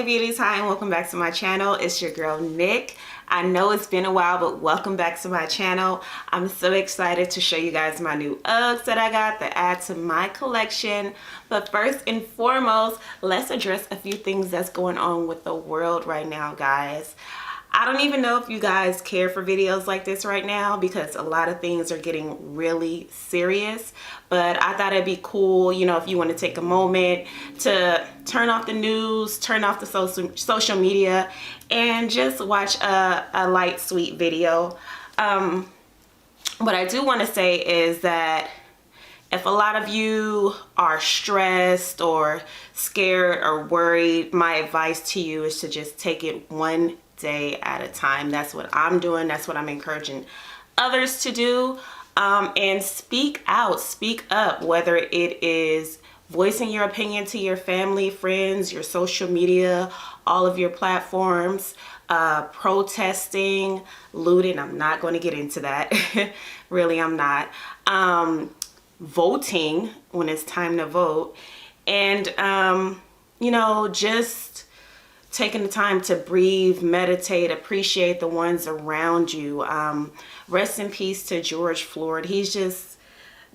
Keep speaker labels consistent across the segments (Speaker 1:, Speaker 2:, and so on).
Speaker 1: Hey beauties, hi and welcome back to my channel. It's your girl Nick. I know it's been a while, but welcome back to my channel. I'm so excited to show you guys my new Uggs that I got that add to my collection. But first and foremost, let's address a few things that's going on with the world right now, guys. I don't even know if you guys care for videos like this right now because a lot of things are getting really serious, but I thought it'd be cool, you know, if you want to take a moment to turn off the news, turn off the social media, and just watch a light, sweet video. What I do want to say is that if a lot of you are stressed or scared or worried, my advice to you is to just take it one day at a time. That's what I'm doing. That's what I'm encouraging others to do. And speak out, speak up, whether it is voicing your opinion to your family, friends, your social media, all of your platforms, protesting, looting. I'm not going to get into that. Really, I'm not. Voting when it's time to vote. And, you know, just taking the time to breathe, meditate, appreciate the ones around you. Rest in peace to George Floyd.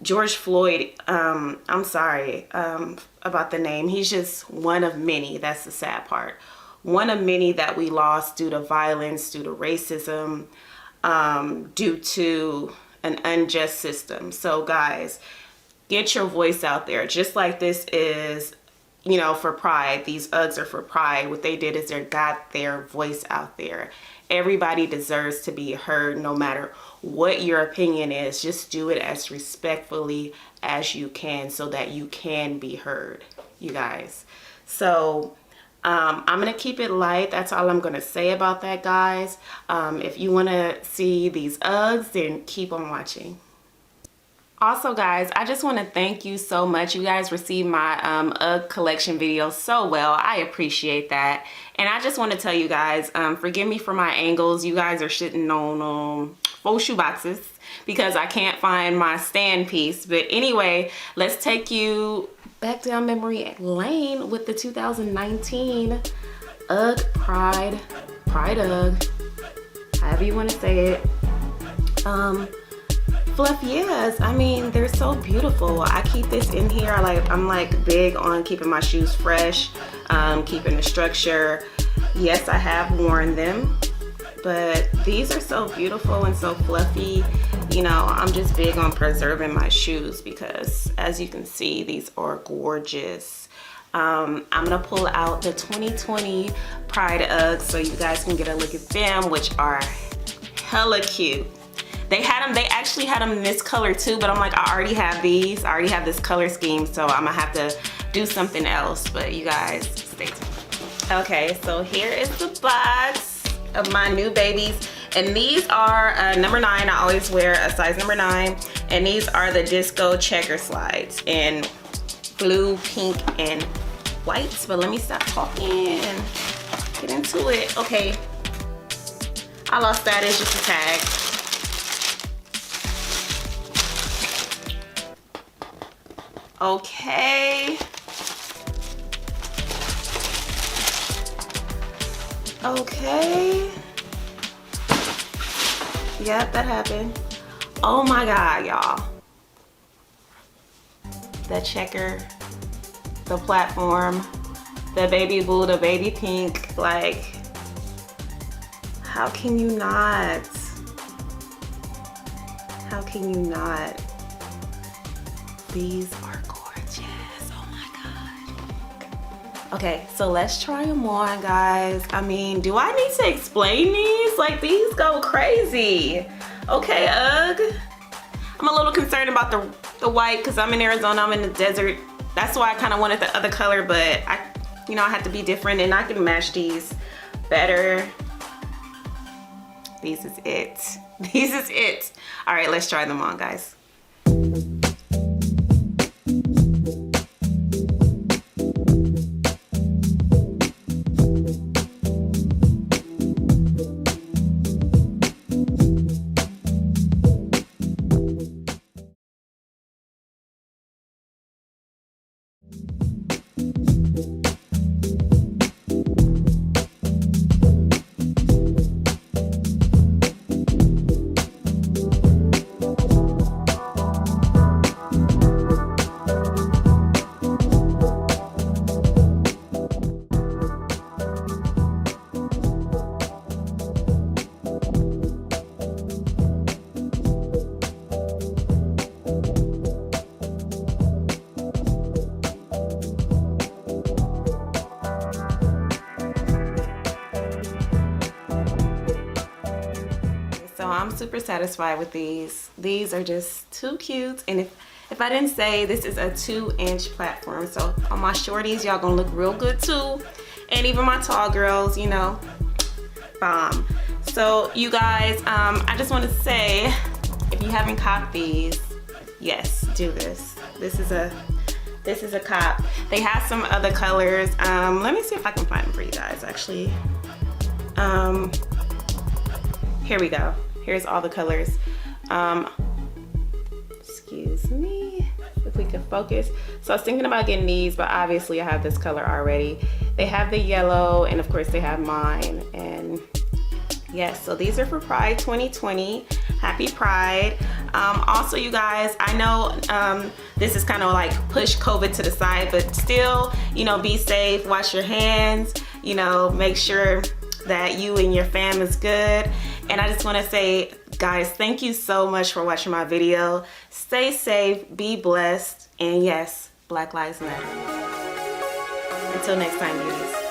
Speaker 1: George Floyd, I'm sorry about the name. He's just one of many. That's the sad part. One of many that we lost due to violence, due to racism, due to an unjust system. So guys, get your voice out there. Just like this is, you know, for pride. These Uggs are for pride. What they did is they got their voice out there. Everybody deserves to be heard no matter what your opinion is. Just do it as respectfully as you can so that you can be heard, you guys. So I'm going to keep it light. That's all I'm going to say about that, guys. If you want to see these Uggs, then keep on watching. Also, guys, I just want to thank you so much. You guys received my UGG collection video so well. I appreciate that. And I just want to tell you guys, forgive me for my angles. You guys are sitting on 4 shoe boxes because I can't find my stand piece. But anyway, let's take you back down memory lane with the 2019 UGG Pride UGG, however you want to say it. Fluffiettes, I mean, they're so beautiful. I keep this in here. I'm like big on keeping my shoes fresh, keeping the structure. Yes, I have worn them, but these are so beautiful and so fluffy. You know, I'm just big on preserving my shoes because, as you can see, these are gorgeous. I'm gonna pull out the 2020 Pride Uggs so you guys can get a look at them, which are hella cute. They actually had them in this color too, but I'm like, I already have these. I already have this color scheme, so I'm gonna have to do something else, but you guys, stay tuned. Okay, so here is the box of my new babies. And these are number 9. I always wear a size number 9. And these are the Disco checker slides in blue, pink, and white. But let me stop talking and get into it. Okay, I lost that. It's just a tag. Okay. Okay. Yep, that happened. Oh my God, y'all. The checker, the platform, the baby blue, the baby pink. Like, how can you not? How can you not? These are gorgeous. Oh my God. Okay, so let's try them on, guys. I mean, do I need to explain these? Like, these go crazy. Okay, Ugg. I'm a little concerned about the white because I'm in Arizona. I'm in the desert. That's why I kind of wanted the other color, but I had to be different and I can match these better. This is it. This is it. All right, let's try them on, guys. So I'm super satisfied with these. These are just too cute. And if I didn't say, this is a 2-inch platform. So on my shorties, y'all gonna look real good too. And even my tall girls, you know, bomb. So you guys, I just want to say, if you haven't copped these, yes, do this. This is a cop. They have some other colors. Let me see if I can find them for you guys actually. Here we go. Here's all the colors. Excuse me, if we can focus. So I was thinking about getting these, but obviously I have this color already. They have the yellow, and of course they have mine. And yes, so these are for Pride 2020. Happy Pride. Also, you guys, I know this is kind of like push COVID to the side, but still, you know, be safe, wash your hands, you know, make sure that you and your fam is good. And I just want to say, guys, thank you so much for watching my video. Stay safe, be blessed, and yes, Black Lives Matter. Until next time, beauties.